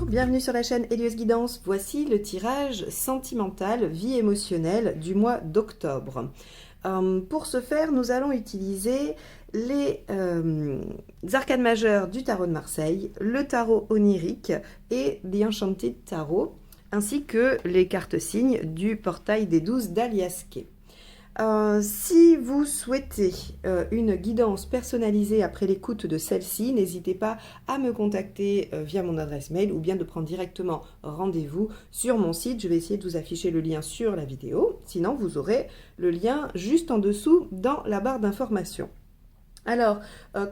bienvenue sur la chaîne Hélios Guidance. Voici le tirage sentimental vie émotionnelle du mois d'octobre. Pour ce faire, nous allons utiliser les arcanes majeures du tarot de Marseille, le tarot onirique et The Enchanted Tarot, ainsi que les cartes signes du portail des 12 d'Alias Kay. Si vous souhaitez une guidance personnalisée après l'écoute de celle-ci, n'hésitez pas à me contacter via mon adresse mail ou bien de prendre directement rendez-vous sur mon site. Je vais essayer de vous afficher le lien sur la vidéo. Sinon, vous aurez le lien juste en dessous dans la barre d'information. Alors,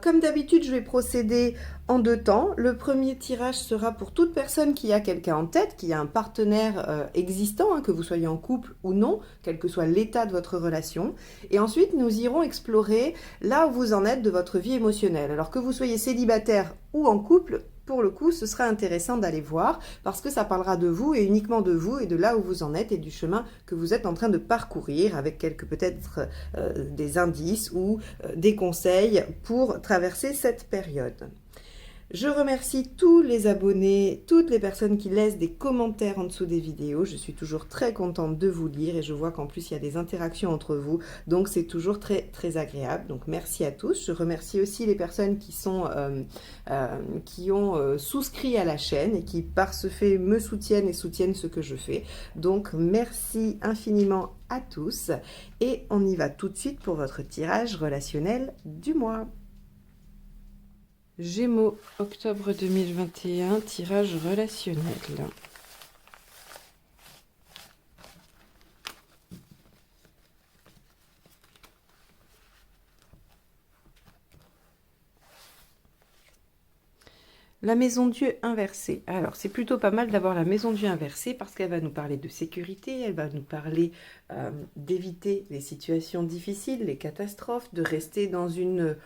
comme d'habitude, je vais procéder en deux temps. Le premier tirage sera pour toute personne qui a quelqu'un en tête, qui a un partenaire existant, que vous soyez en couple ou non, quel que soit l'état de votre relation. Et ensuite, nous irons explorer là où vous en êtes de votre vie émotionnelle. Alors que vous soyez célibataire ou en couple, pour le coup, ce sera intéressant d'aller voir parce que ça parlera de vous et uniquement de vous et de là où vous en êtes et du chemin que vous êtes en train de parcourir avec quelques peut-être des indices ou des conseils pour traverser cette période. Je remercie tous les abonnés, toutes les personnes qui laissent des commentaires en dessous des vidéos. Je suis toujours très contente de vous lire et je vois qu'en plus il y a des interactions entre vous. Donc c'est toujours très agréable. Donc merci à tous. Je remercie aussi les personnes qui ont souscrit à la chaîne et qui par ce fait me soutiennent et soutiennent ce que je fais. Donc merci infiniment à tous. Et on y va tout de suite pour votre tirage relationnel du mois. Gémeaux, octobre 2021, tirage relationnel. La maison Dieu inversée. Alors, c'est plutôt pas mal d'avoir la maison Dieu inversée parce qu'elle va nous parler de sécurité, elle va nous parler d'éviter les situations difficiles, les catastrophes, de rester dans une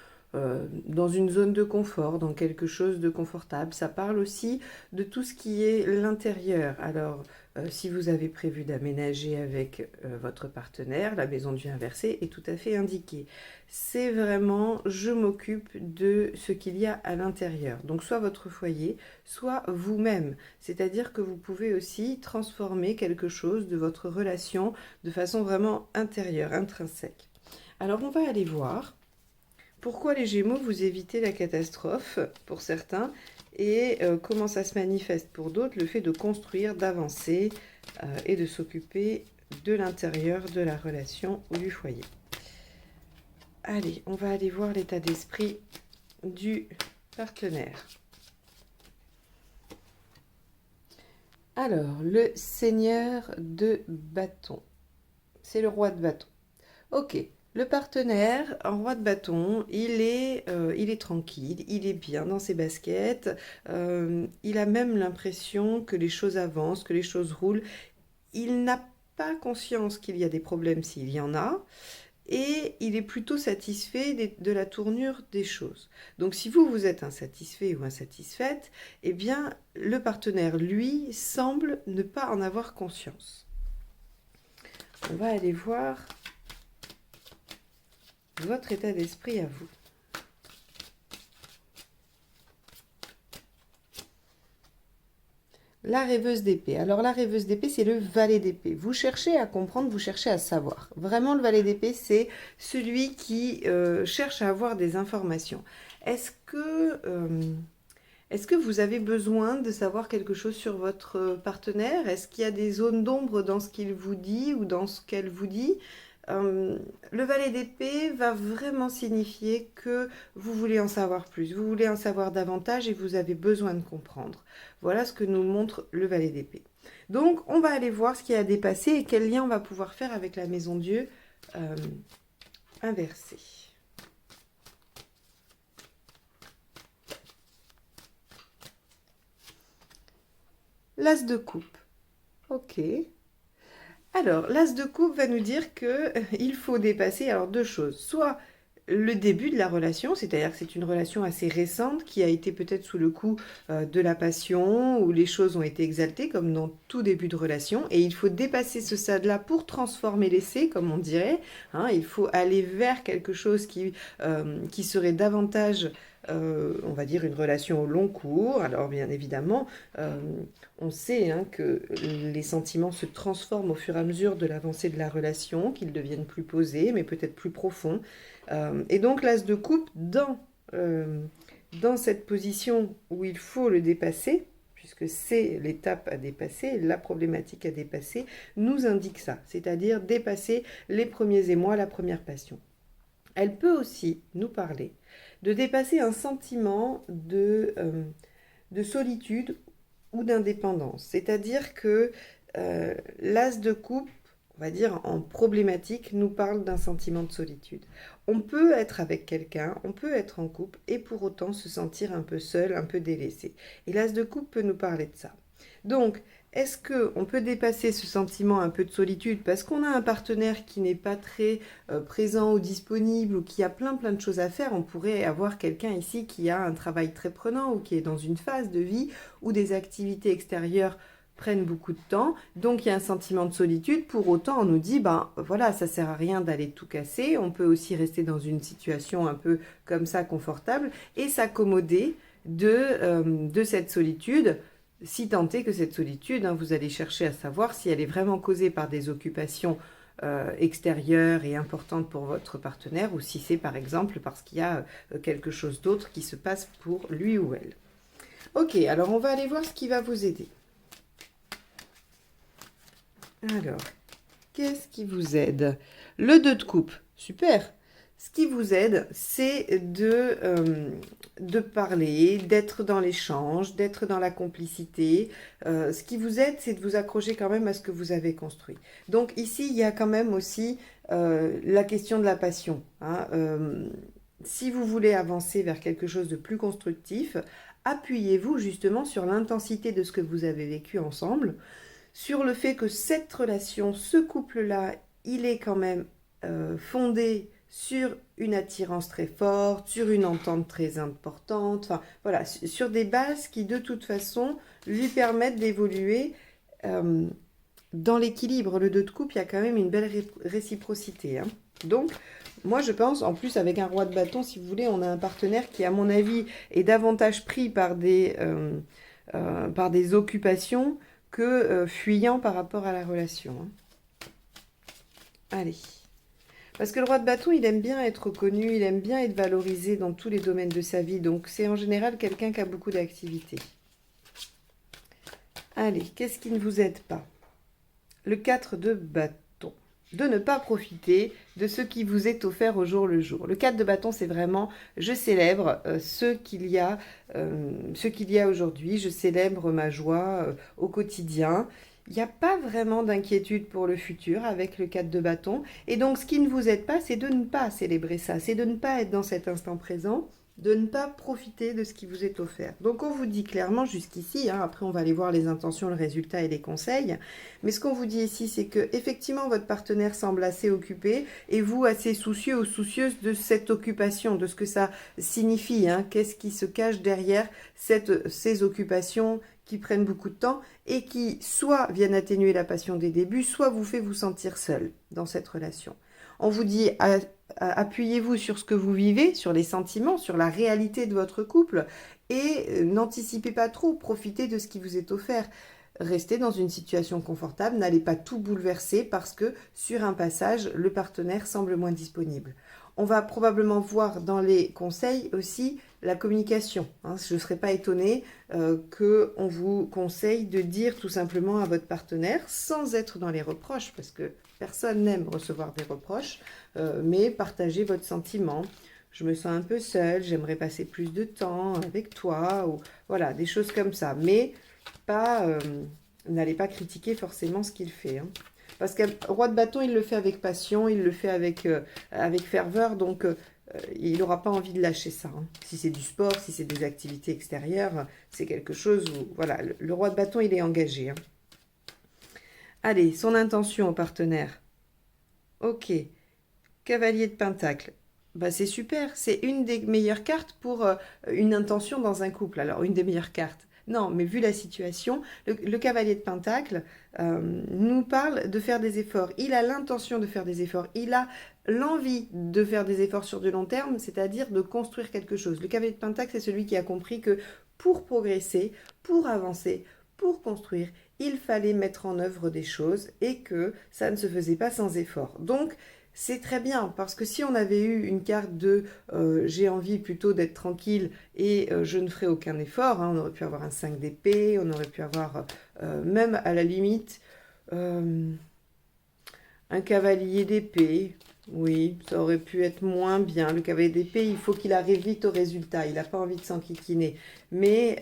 zone de confort, dans quelque chose de confortable. Ça parle aussi de tout ce qui est l'intérieur. Alors, si vous avez prévu d'aménager avec votre partenaire, la maison Dieu inversée est tout à fait indiquée. C'est vraiment, je m'occupe de ce qu'il y a à l'intérieur. Donc, soit votre foyer, soit vous-même. C'est-à-dire que vous pouvez aussi transformer quelque chose de votre relation de façon vraiment intérieure, intrinsèque. Alors, on va aller voir. Pourquoi les Gémeaux, vous évitez la catastrophe pour certains et comment ça se manifeste pour d'autres, le fait de construire, d'avancer et de s'occuper de l'intérieur de la relation ou du foyer. Allez, on va aller voir l'état d'esprit du partenaire. Alors, le Seigneur de bâton, c'est le roi de bâton. Ok. Le partenaire, en roi de bâton, il est tranquille, il est bien dans ses baskets, il a même l'impression que les choses avancent, que les choses roulent. Il n'a pas conscience qu'il y a des problèmes s'il y en a, et il est plutôt satisfait de la tournure des choses. Donc si vous êtes insatisfait ou insatisfaite, eh bien le partenaire, lui, semble ne pas en avoir conscience. On va aller voir votre état d'esprit à vous. La rêveuse d'épée. Alors la rêveuse d'épée, c'est le valet d'épée. Vous cherchez à comprendre, vous cherchez à savoir. Vraiment, le valet d'épée, c'est celui qui cherche à avoir des informations. Est-ce que vous avez besoin de savoir quelque chose sur votre partenaire? Est-ce qu'il y a des zones d'ombre dans ce qu'il vous dit ou dans ce qu'elle vous dit? Le valet d'épée va vraiment signifier que vous voulez en savoir plus, vous voulez en savoir davantage et vous avez besoin de comprendre. Voilà ce que nous montre le valet d'épée. Donc, on va aller voir ce qui a dépassé et quel lien on va pouvoir faire avec la maison Dieu inversée. L'as de coupe. Ok. Alors, l'as de coupe va nous dire qu'il faut dépasser alors deux choses. Soit le début de la relation, c'est-à-dire que c'est une relation assez récente qui a été peut-être sous le coup de la passion, où les choses ont été exaltées, comme dans tout début de relation, et il faut dépasser ce stade-là pour transformer l'essai, comme on dirait, hein. Il faut aller vers quelque chose qui serait davantage, on va dire, une relation au long cours. Alors bien évidemment, on sait hein, que les sentiments se transforment au fur et à mesure de l'avancée de la relation, qu'ils deviennent plus posés, mais peut-être plus profonds. Et donc l'as de coupe, dans cette position où il faut le dépasser, puisque c'est l'étape à dépasser, la problématique à dépasser, nous indique ça, c'est-à-dire dépasser les premiers émois, la première passion. Elle peut aussi nous parler de dépasser un sentiment de solitude ou d'indépendance, c'est-à-dire que l'as de coupe, on va dire en problématique, nous parle d'un sentiment de solitude. On peut être avec quelqu'un, on peut être en couple et pour autant se sentir un peu seul, un peu délaissé. Et l'as de coupe peut nous parler de ça. Donc, est-ce qu'on peut dépasser ce sentiment un peu de solitude parce qu'on a un partenaire qui n'est pas très présent ou disponible ou qui a plein de choses à faire? On pourrait avoir quelqu'un ici qui a un travail très prenant ou qui est dans une phase de vie où des activités extérieures prennent beaucoup de temps, donc il y a un sentiment de solitude. Pour autant, on nous dit, ben voilà, ça sert à rien d'aller tout casser, on peut aussi rester dans une situation un peu comme ça, confortable, et s'accommoder de cette solitude, si tant est que cette solitude, hein, vous allez chercher à savoir si elle est vraiment causée par des occupations extérieures et importantes pour votre partenaire, ou si c'est par exemple parce qu'il y a quelque chose d'autre qui se passe pour lui ou elle. Ok, alors on va aller voir ce qui va vous aider. Alors, qu'est-ce qui vous aide? Le 2 de coupe, super. Ce qui vous aide, c'est de parler, d'être dans l'échange, d'être dans la complicité. Ce qui vous aide, c'est de vous accrocher quand même à ce que vous avez construit. Donc ici, il y a quand même aussi la question de la passion, hein. Si vous voulez avancer vers quelque chose de plus constructif, appuyez-vous justement sur l'intensité de ce que vous avez vécu ensemble, sur le fait que cette relation, ce couple-là, il est quand même fondé sur une attirance très forte, sur une entente très importante, enfin voilà, sur des bases qui de toute façon lui permettent d'évoluer dans l'équilibre. Le 2 de coupe, il y a quand même une belle réciprocité, hein. Donc, moi je pense, en plus avec un roi de bâton, si vous voulez, on a un partenaire qui, à mon avis, est davantage pris par des occupations que fuyant par rapport à la relation, hein. Allez. Parce que le roi de bâton, il aime bien être reconnu, il aime bien être valorisé dans tous les domaines de sa vie. Donc, c'est en général quelqu'un qui a beaucoup d'activités. Allez, qu'est-ce qui ne vous aide pas? Le 4 de bâton. De ne pas profiter de ce qui vous est offert au jour le jour. Le 4 de bâton, c'est vraiment, je célèbre ce qu'il y a aujourd'hui, je célèbre ma joie au quotidien. Il n'y a pas vraiment d'inquiétude pour le futur avec le 4 de bâton. Et donc, ce qui ne vous aide pas, c'est de ne pas célébrer ça, c'est de ne pas être dans cet instant présent, de ne pas profiter de ce qui vous est offert. Donc, on vous dit clairement jusqu'ici, hein, après on va aller voir les intentions, le résultat et les conseils, mais ce qu'on vous dit ici, c'est que effectivement votre partenaire semble assez occupé et vous assez soucieux ou soucieuse de cette occupation, de ce que ça signifie, hein, qu'est-ce qui se cache derrière ces occupations qui prennent beaucoup de temps et qui soit viennent atténuer la passion des débuts, soit vous fait vous sentir seul dans cette relation. On vous dit, appuyez-vous sur ce que vous vivez, sur les sentiments, sur la réalité de votre couple et n'anticipez pas trop, profitez de ce qui vous est offert. Restez dans une situation confortable, n'allez pas tout bouleverser parce que sur un passage, le partenaire semble moins disponible. On va probablement voir dans les conseils aussi la communication, hein. Je ne serais pas étonnée qu'on vous conseille de dire tout simplement à votre partenaire, sans être dans les reproches, parce que personne n'aime recevoir des reproches, mais partagez votre sentiment. Je me sens un peu seule, j'aimerais passer plus de temps avec toi, ou voilà, des choses comme ça. Mais n'allez pas critiquer forcément ce qu'il fait, hein. Parce qu'un roi de bâton, il le fait avec passion, il le fait avec ferveur, donc il n'aura pas envie de lâcher ça, hein. Si c'est du sport, si c'est des activités extérieures, c'est quelque chose où, voilà, le roi de bâton, il est engagé, hein. Allez, son intention au partenaire. Ok, cavalier de pentacle. Bah, c'est super, c'est une des meilleures cartes pour une intention dans un couple. Alors, une des meilleures cartes. Non, mais vu la situation, le cavalier de Pentacle nous parle de faire des efforts. Il a l'intention de faire des efforts. Il a l'envie de faire des efforts sur du long terme, c'est-à-dire de construire quelque chose. Le cavalier de Pentacle, c'est celui qui a compris que pour progresser, pour avancer, pour construire, il fallait mettre en œuvre des choses et que ça ne se faisait pas sans effort. Donc, c'est très bien, parce que si on avait eu une carte de j'ai envie plutôt d'être tranquille et je ne ferai aucun effort, hein, on aurait pu avoir un 5 d'épée, on aurait pu avoir même à la limite euh, un cavalier d'épée. Oui, ça aurait pu être moins bien. Le cavalier d'épée, il faut qu'il arrive vite au résultat. Il n'a pas envie de s'enquiquiner. Mais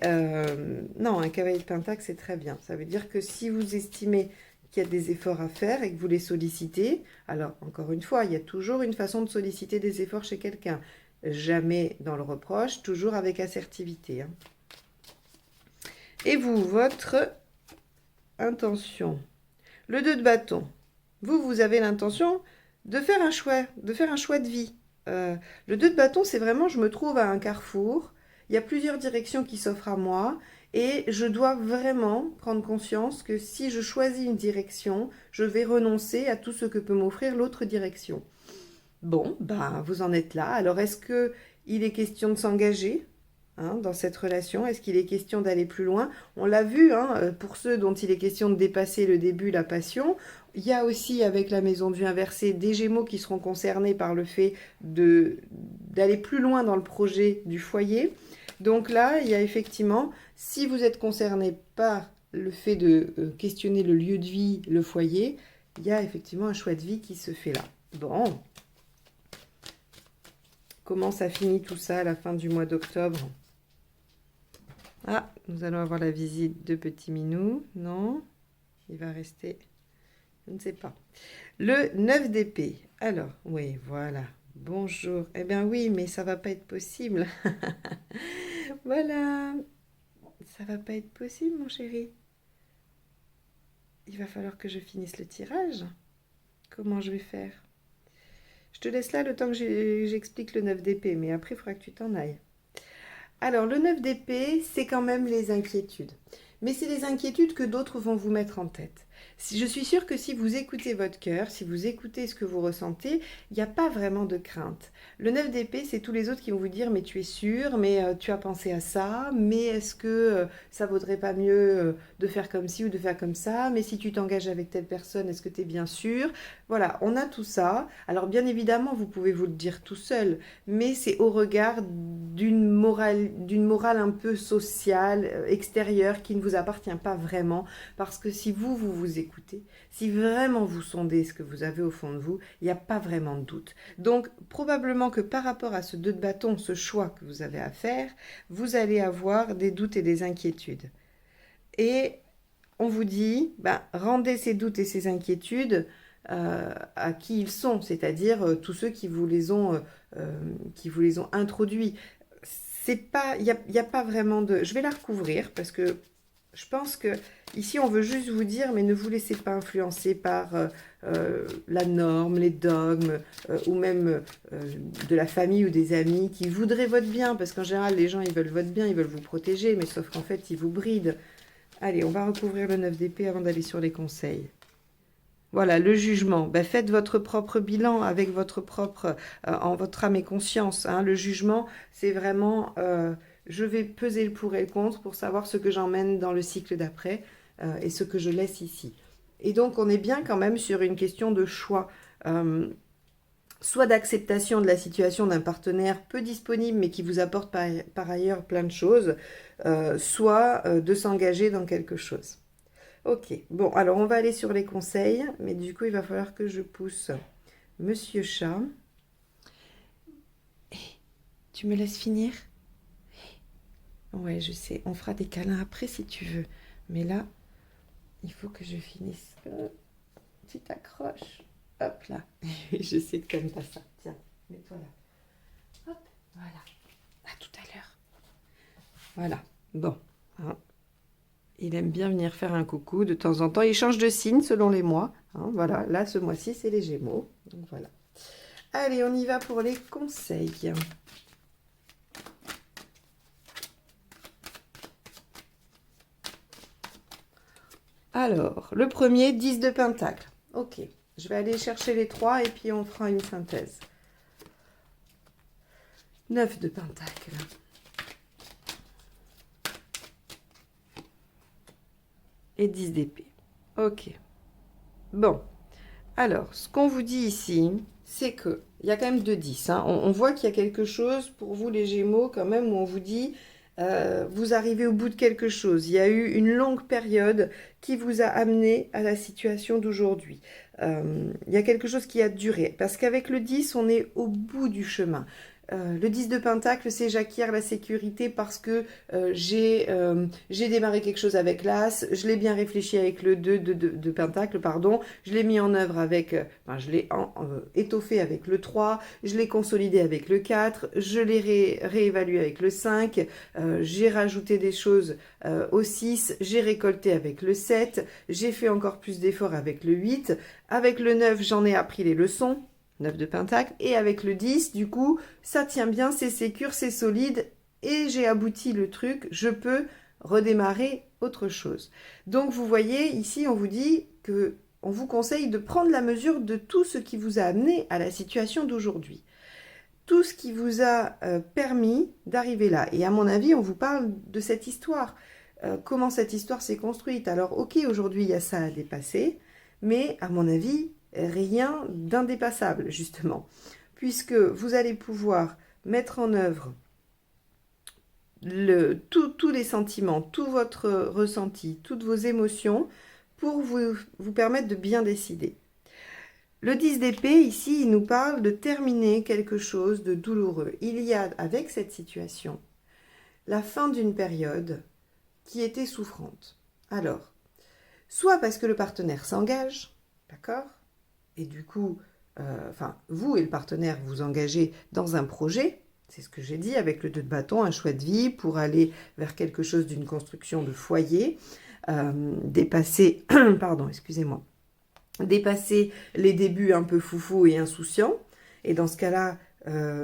non, un cavalier de pentacle, c'est très bien. Ça veut dire que si vous estimez qu'il y a des efforts à faire et que vous les sollicitez, alors encore une fois, il y a toujours une façon de solliciter des efforts chez quelqu'un. Jamais dans le reproche, toujours avec assertivité, hein. Et vous, votre intention. Le 2 de bâton. Vous avez l'intention de faire un choix, de vie. Le 2 de bâton, c'est vraiment, je me trouve à un carrefour, il y a plusieurs directions qui s'offrent à moi, et je dois vraiment prendre conscience que si je choisis une direction, je vais renoncer à tout ce que peut m'offrir l'autre direction. Bon, ben, vous en êtes là. Alors, est-ce que il est question de s'engager, hein, dans cette relation? Est-ce qu'il est question d'aller plus loin? On l'a vu, hein, pour ceux dont il est question de dépasser le début, la passion. Il y a aussi, avec la maison de vue inversée, des Gémeaux qui seront concernés par le fait d'aller plus loin dans le projet du foyer. Donc là, il y a effectivement, si vous êtes concerné par le fait de questionner le lieu de vie, le foyer, il y a effectivement un choix de vie qui se fait là. Bon, comment ça finit tout ça à la fin du mois d'octobre? Ah, nous allons avoir la visite de Petit Minou. Non, il va rester, je ne sais pas. Le 9 d'épée. Alors, oui, voilà. Bonjour. Eh bien oui, mais ça va pas être possible. Voilà. Ça va pas être possible, mon chéri. Il va falloir que je finisse le tirage. Comment je vais faire? Je te laisse là le temps que j'explique le 9 d'épée, mais après, il faudra que tu t'en ailles. Alors, le 9 d'épée, c'est quand même les inquiétudes. Mais c'est les inquiétudes que d'autres vont vous mettre en tête. Je suis sûre que si vous écoutez votre cœur, si vous écoutez ce que vous ressentez, il n'y a pas vraiment de crainte. Le 9 d'épée, c'est tous les autres qui vont vous dire, mais tu es sûr, mais tu as pensé à ça, mais est-ce que ça vaudrait pas mieux de faire comme ci ou de faire comme ça, mais si tu t'engages avec telle personne, est-ce que tu es bien sûr? Voilà, on a tout ça. Alors bien évidemment, vous pouvez vous le dire tout seul, mais c'est au regard d'une morale un peu sociale, extérieure, qui ne vous appartient pas vraiment, parce que si vous écoutez, si vraiment vous sondez ce que vous avez au fond de vous, il n'y a pas vraiment de doute. Donc, probablement que par rapport à ce 2 de bâton, ce choix que vous avez à faire, vous allez avoir des doutes et des inquiétudes. Et on vous dit, ben, rendez ces doutes et ces inquiétudes à qui ils sont, c'est-à-dire tous ceux qui vous les ont introduits. C'est pas, y a pas vraiment de. Je vais la recouvrir parce que je pense que ici on veut juste vous dire, mais ne vous laissez pas influencer par la norme, les dogmes, ou même de la famille ou des amis qui voudraient votre bien, parce qu'en général les gens ils veulent votre bien, ils veulent vous protéger, mais sauf qu'en fait ils vous brident. Allez, on va recouvrir le 9 d'épée avant d'aller sur les conseils. Voilà, le jugement. Ben, faites votre propre bilan avec votre propre, en votre âme et conscience, hein. Le jugement, c'est vraiment, je vais peser le pour et le contre pour savoir ce que j'emmène dans le cycle d'après et ce que je laisse ici. Et donc, on est bien quand même sur une question de choix. Soit d'acceptation de la situation d'un partenaire peu disponible mais qui vous apporte par ailleurs plein de choses, soit de s'engager dans quelque chose. Ok, bon, alors on va aller sur les conseils, mais du coup, il va falloir que je pousse Monsieur Chat. Tu me laisses finir? Ouais, je sais, on fera des câlins après si tu veux. Mais là, il faut que je finisse. Tu t'accroches. Hop là. Je sais que t'aimes pas ça. Tiens, mets-toi là. Hop, voilà. À tout à l'heure. Voilà, bon. Hein. Il aime bien venir faire un coucou de temps en temps. Il change de signe selon les mois. Hein, voilà, là, ce mois-ci, c'est les Gémeaux. Donc voilà. Allez, on y va pour les conseils. Alors, le premier, 10 de pentacle. Ok, je vais aller chercher les 3 et puis on fera une synthèse. 9 de pentacle. Et 10 d'épée. Ok. Bon. Alors, ce qu'on vous dit ici, c'est que il y a quand même 2 10. Hein. On voit qu'il y a quelque chose pour vous, les Gémeaux, quand même, où on vous dit vous arrivez au bout de quelque chose. Il y a eu une longue période qui vous a amené à la situation d'aujourd'hui. Il y a quelque chose qui a duré. Parce qu'avec le 10, on est au bout du chemin. Le 10 de pentacle, c'est j'acquiers la sécurité parce que j'ai démarré quelque chose avec l'As, je l'ai bien réfléchi avec le 2 de pentacle, pardon, je l'ai mis en œuvre avec, je l'ai étoffé avec le 3, je l'ai consolidé avec le 4, je l'ai réévalué avec le 5, j'ai rajouté des choses au 6, j'ai récolté avec le 7, j'ai fait encore plus d'efforts avec le 8, avec le 9, j'en ai appris les leçons. 9 de pentacle, et avec le 10, du coup, ça tient bien, c'est sécure, c'est solide, et j'ai abouti le truc, je peux redémarrer autre chose. Donc, vous voyez, ici, on vous dit que on vous conseille de prendre la mesure de tout ce qui vous a amené à la situation d'aujourd'hui. Tout ce qui vous a permis d'arriver là. Et à mon avis, on vous parle de cette histoire. Comment cette histoire s'est construite. Alors, ok, aujourd'hui, il y a ça à dépasser, mais à mon avis, rien d'indépassable, justement, puisque vous allez pouvoir mettre en œuvre tous les sentiments, tout votre ressenti, toutes vos émotions, pour vous permettre de bien décider. Le 10 d'épée, ici, il nous parle de terminer quelque chose de douloureux. Il y a, avec cette situation, la fin d'une période qui était souffrante. Alors, soit parce que le partenaire s'engage, d'accord ? Et du coup, vous et le partenaire vous engagez dans un projet, c'est ce que j'ai dit, avec le 2 de bâton, un choix de vie pour aller vers quelque chose d'une construction de foyer, dépasser, pardon, excusez-moi, dépasser les débuts un peu foufou et insouciants. Et dans ce cas-là,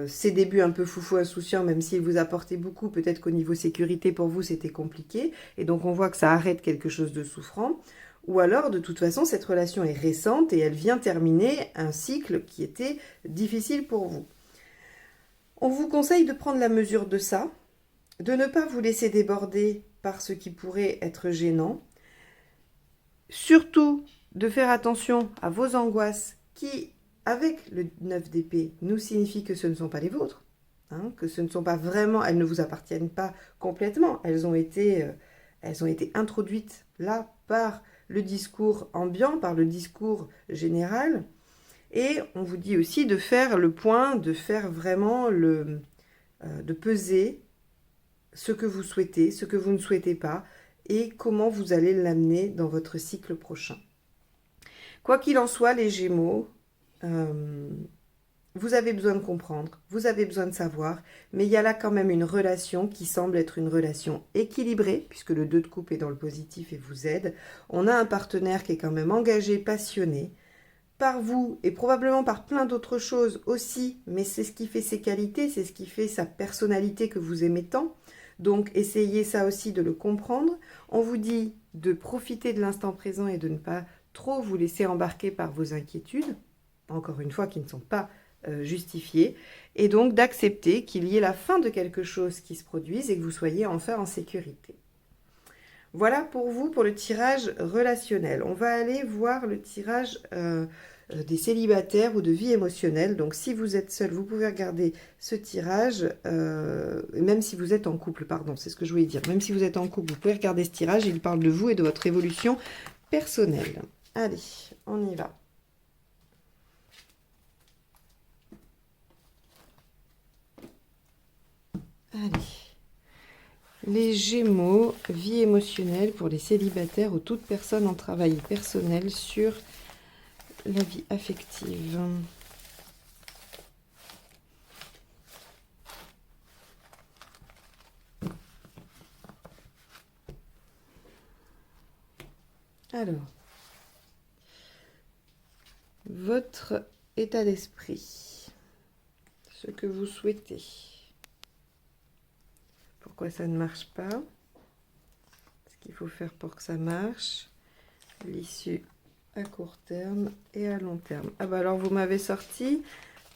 ces débuts un peu foufou, insouciants, même s'ils vous apportaient beaucoup, peut-être qu'au niveau sécurité, pour vous, c'était compliqué. Et donc, on voit que ça arrête quelque chose de souffrant. Ou alors, de toute façon, cette relation est récente et elle vient terminer un cycle qui était difficile pour vous. On vous conseille de prendre la mesure de ça, de ne pas vous laisser déborder par ce qui pourrait être gênant. Surtout, de faire attention à vos angoisses qui, avec le 9 d'épée, nous signifient que ce ne sont pas les vôtres, hein, que ce ne sont pas vraiment, elles ne vous appartiennent pas complètement, elles ont été introduites là par le discours ambiant, par le discours général. Et on vous dit aussi de faire le point, de faire vraiment de peser ce que vous souhaitez, ce que vous ne souhaitez pas, et comment vous allez l'amener dans votre cycle prochain. Quoi qu'il en soit, les Gémeaux, vous avez besoin de comprendre, vous avez besoin de savoir, mais il y a là quand même une relation qui semble être une relation équilibrée, puisque le 2 de coupe est dans le positif et vous aide. On a un partenaire qui est quand même engagé, passionné, par vous et probablement par plein d'autres choses aussi, mais c'est ce qui fait ses qualités, c'est ce qui fait sa personnalité que vous aimez tant. Donc essayez ça aussi de le comprendre. On vous dit de profiter de l'instant présent et de ne pas trop vous laisser embarquer par vos inquiétudes, encore une fois qui ne sont pas justifiées, et donc d'accepter qu'il y ait la fin de quelque chose qui se produise et que vous soyez enfin en sécurité. Voilà pour vous, pour le tirage relationnel. On va aller voir le tirage des célibataires ou de vie émotionnelle. Donc si vous êtes seul, vous pouvez regarder ce tirage, même si vous êtes en couple, pardon, c'est ce que je voulais dire. Même si vous êtes en couple, vous pouvez regarder ce tirage, il parle de vous et de votre évolution personnelle. Allez, on y va. Allez. Les Gémeaux, vie émotionnelle pour les célibataires ou toute personne en travail personnel sur la vie affective. Alors, votre état d'esprit. ce que vous souhaitez. Pourquoi ça ne marche pas? Ce qu'il faut faire pour que ça marche. L'issue à court terme et à long terme. Ah bah alors vous m'avez sorti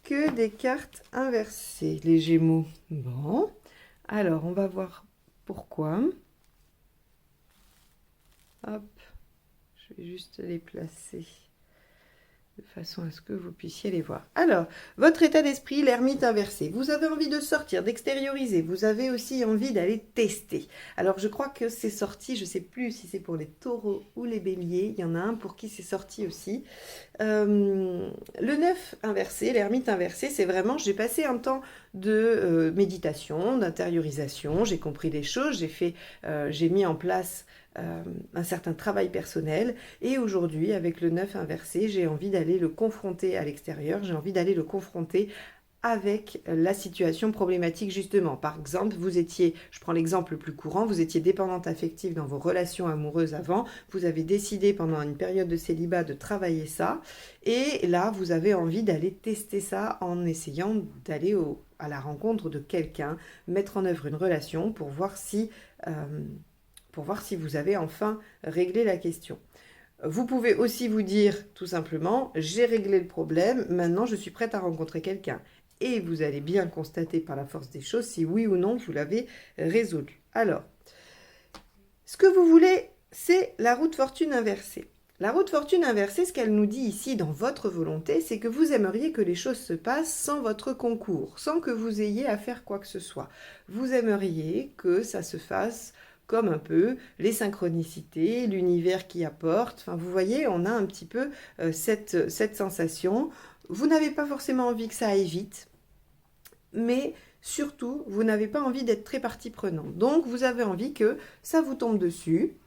que des cartes inversées, les Gémeaux. Bon, alors on va voir pourquoi. Hop, je vais juste les placer de façon à ce que vous puissiez les voir. Alors, votre état d'esprit, l'ermite inversé. Vous avez envie de sortir, d'extérioriser. Vous avez aussi envie d'aller tester. Alors, je crois que c'est sorti, je ne sais plus si c'est pour les taureaux ou les béliers. Il y en a un pour qui c'est sorti aussi. Le 9 inversé, l'ermite inversé, c'est vraiment, j'ai passé un temps de méditation, d'intériorisation. J'ai compris des choses, j'ai mis en place un certain travail personnel, et aujourd'hui avec le 9 inversé, j'ai envie d'aller le confronter à l'extérieur, j'ai envie d'aller le confronter avec la situation problématique justement. Par exemple, vous étiez, je prends l'exemple le plus courant, vous étiez dépendante affective dans vos relations amoureuses avant, vous avez décidé pendant une période de célibat de travailler ça, et là vous avez envie d'aller tester ça en essayant d'aller à la rencontre de quelqu'un, mettre en œuvre une relation pour voir si vous avez enfin réglé la question. Vous pouvez aussi vous dire tout simplement, j'ai réglé le problème, maintenant je suis prête à rencontrer quelqu'un. Et vous allez bien constater par la force des choses si oui ou non vous l'avez résolu. Alors, ce que vous voulez, c'est la roue de fortune inversée. La roue de fortune inversée, ce qu'elle nous dit ici dans votre volonté, c'est que vous aimeriez que les choses se passent sans votre concours, sans que vous ayez à faire quoi que ce soit. Vous aimeriez que ça se fasse comme un peu les synchronicités, l'univers qui apporte. Enfin, vous voyez, on a un petit peu cette sensation. Vous n'avez pas forcément envie que ça aille vite, mais surtout, vous n'avez pas envie d'être très partie prenante. Donc, vous avez envie que ça vous tombe dessus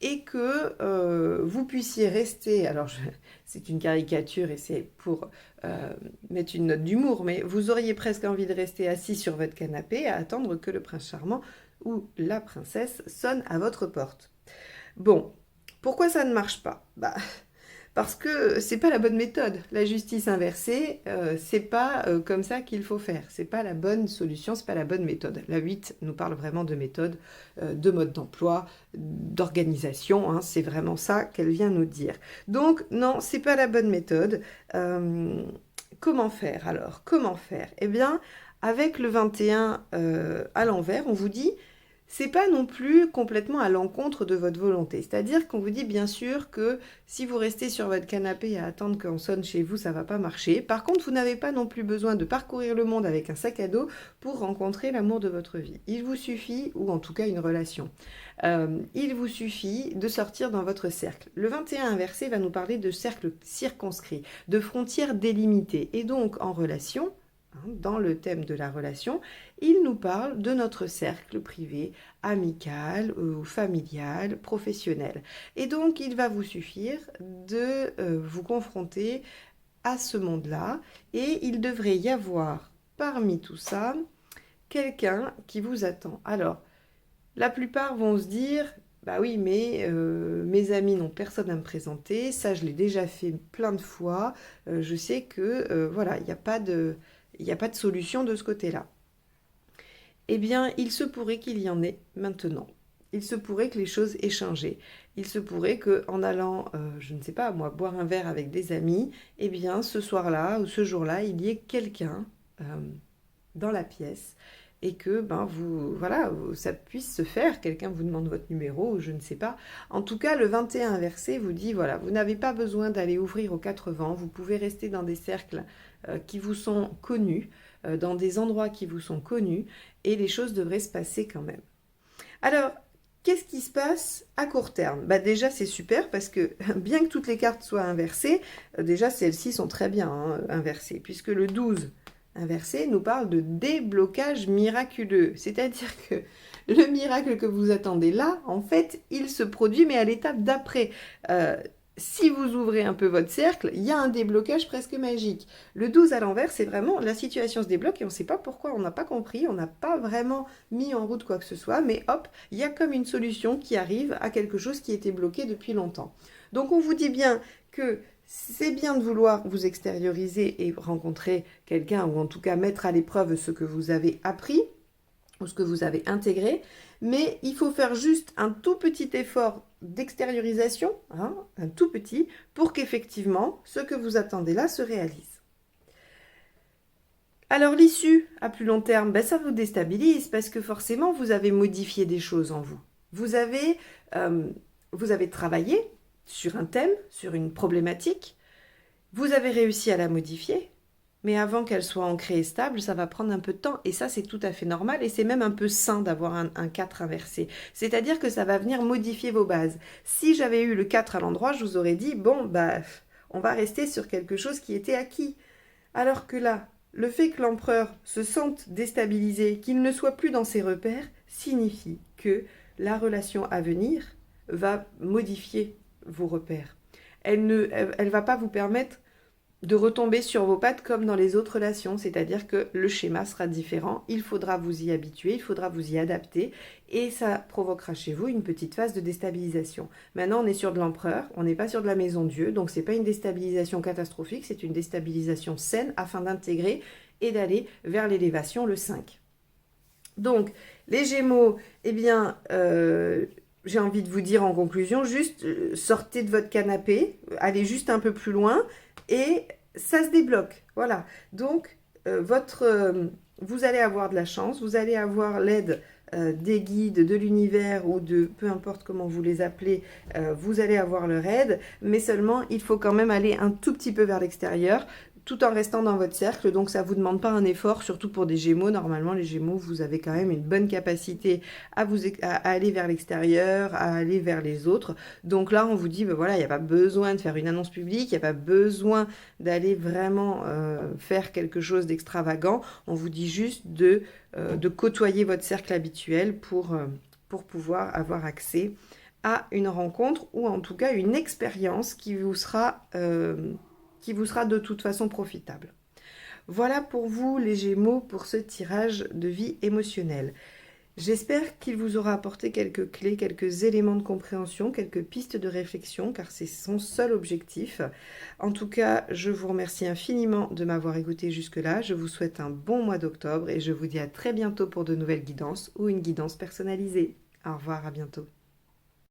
et que vous puissiez rester... Alors, c'est une caricature et c'est pour mettre une note d'humour, mais vous auriez presque envie de rester assis sur votre canapé à attendre que le prince charmant ou la princesse sonne à votre porte. Bon, pourquoi ça ne marche pas? Parce que c'est pas la bonne méthode. La justice inversée, c'est pas comme ça qu'il faut faire. C'est pas la bonne solution, c'est pas la bonne méthode. La 8 nous parle vraiment de méthode, de mode d'emploi, d'organisation. Hein, c'est vraiment ça qu'elle vient nous dire. Donc non, c'est pas la bonne méthode. Comment faire alors? Comment faire? Eh bien, avec le 21 à l'envers, on vous dit, c'est pas non plus complètement à l'encontre de votre volonté. C'est-à-dire qu'on vous dit bien sûr que si vous restez sur votre canapé à attendre qu'on sonne chez vous, ça va pas marcher. Par contre, vous n'avez pas non plus besoin de parcourir le monde avec un sac à dos pour rencontrer l'amour de votre vie. Il vous suffit, ou en tout cas une relation, il vous suffit de sortir dans votre cercle. Le 21 inversé va nous parler de cercle circonscrit, de frontières délimitées. Et donc en relation, dans le thème de la relation, il nous parle de notre cercle privé, amical, ou familial, professionnel. Et donc, il va vous suffire de vous confronter à ce monde-là, et il devrait y avoir, parmi tout ça, quelqu'un qui vous attend. Alors, la plupart vont se dire... Bah oui, mais mes amis n'ont personne à me présenter, ça je l'ai déjà fait plein de fois, je sais que voilà, il n'y a pas de solution de ce côté-là. Eh bien, il se pourrait qu'il y en ait maintenant. Il se pourrait que les choses aient changé. Il se pourrait qu'en allant, je ne sais pas, moi, boire un verre avec des amis, eh bien, ce soir-là ou ce jour-là, il y ait quelqu'un dans la pièce et que voilà, ça puisse se faire, quelqu'un vous demande votre numéro, je ne sais pas. En tout cas, le 21 inversé vous dit, voilà, vous n'avez pas besoin d'aller ouvrir aux quatre vents, vous pouvez rester dans des cercles qui vous sont connus, dans des endroits qui vous sont connus, et les choses devraient se passer quand même. Alors, qu'est-ce qui se passe à court terme? Déjà, c'est super parce que bien que toutes les cartes soient inversées, déjà celles-ci sont très bien inversées, puisque le 12 inversé nous parle de déblocage miraculeux. C'est-à-dire que le miracle que vous attendez là, en fait, il se produit, mais à l'étape d'après. Si vous ouvrez un peu votre cercle, il y a un déblocage presque magique. Le 12 à l'envers, c'est vraiment la situation se débloque et on ne sait pas pourquoi, on n'a pas compris, on n'a pas vraiment mis en route quoi que ce soit, mais hop, il y a comme une solution qui arrive à quelque chose qui était bloqué depuis longtemps. Donc on vous dit bien que C'est bien de vouloir vous extérioriser et rencontrer quelqu'un, ou en tout cas mettre à l'épreuve ce que vous avez appris ou ce que vous avez intégré, mais il faut faire juste un tout petit effort d'extériorisation, hein, un tout petit, pour qu'effectivement ce que vous attendez là se réalise. Alors l'issue à plus long terme, ben, ça vous déstabilise parce que forcément vous avez modifié des choses en vous. Vous avez, euh, vous avez travaillé sur un thème, sur une problématique, vous avez réussi à la modifier, mais avant qu'elle soit ancrée et stable, ça va prendre un peu de temps. Et ça, c'est tout à fait normal. Et c'est même un peu sain d'avoir un 4 inversé. C'est-à-dire que ça va venir modifier vos bases. Si j'avais eu le 4 à l'endroit, je vous aurais dit, bon, bah, on va rester sur quelque chose qui était acquis. Alors que là, le fait que l'empereur se sente déstabilisé, qu'il ne soit plus dans ses repères, signifie que la relation à venir va modifier vos repères. Elle va pas vous permettre de retomber sur vos pattes comme dans les autres relations, c'est-à-dire que le schéma sera différent, il faudra vous y habituer, il faudra vous y adapter, et ça provoquera chez vous une petite phase de déstabilisation. Maintenant, on est sur de l'empereur, on n'est pas sur de la maison Dieu, donc c'est pas une déstabilisation catastrophique, c'est une déstabilisation saine afin d'intégrer et d'aller vers l'élévation, le 5. Donc, les Gémeaux, eh bien, j'ai envie de vous dire en conclusion, juste sortez de votre canapé, allez juste un peu plus loin, et ça se débloque. Voilà. Donc, vous allez avoir de la chance, vous allez avoir l'aide des guides, de l'univers ou de peu importe comment vous les appelez, vous allez avoir leur aide, mais seulement il faut quand même aller un tout petit peu vers l'extérieur tout en restant dans votre cercle, donc ça ne vous demande pas un effort, surtout pour des Gémeaux. Normalement, les Gémeaux, vous avez quand même une bonne capacité à aller vers l'extérieur, à aller vers les autres. Donc là, on vous dit, ben voilà, il n'y a pas besoin de faire une annonce publique, il n'y a pas besoin d'aller vraiment faire quelque chose d'extravagant. On vous dit juste de côtoyer votre cercle habituel pour pouvoir avoir accès à une rencontre ou en tout cas une expérience qui vous sera de toute façon profitable. Voilà pour vous les Gémeaux pour ce tirage de vie émotionnelle. J'espère qu'il vous aura apporté quelques clés, quelques éléments de compréhension, quelques pistes de réflexion, car c'est son seul objectif. En tout cas, je vous remercie infiniment de m'avoir écouté jusque-là. Je vous souhaite un bon mois d'octobre et je vous dis à très bientôt pour de nouvelles guidances ou une guidance personnalisée. Au revoir, à bientôt.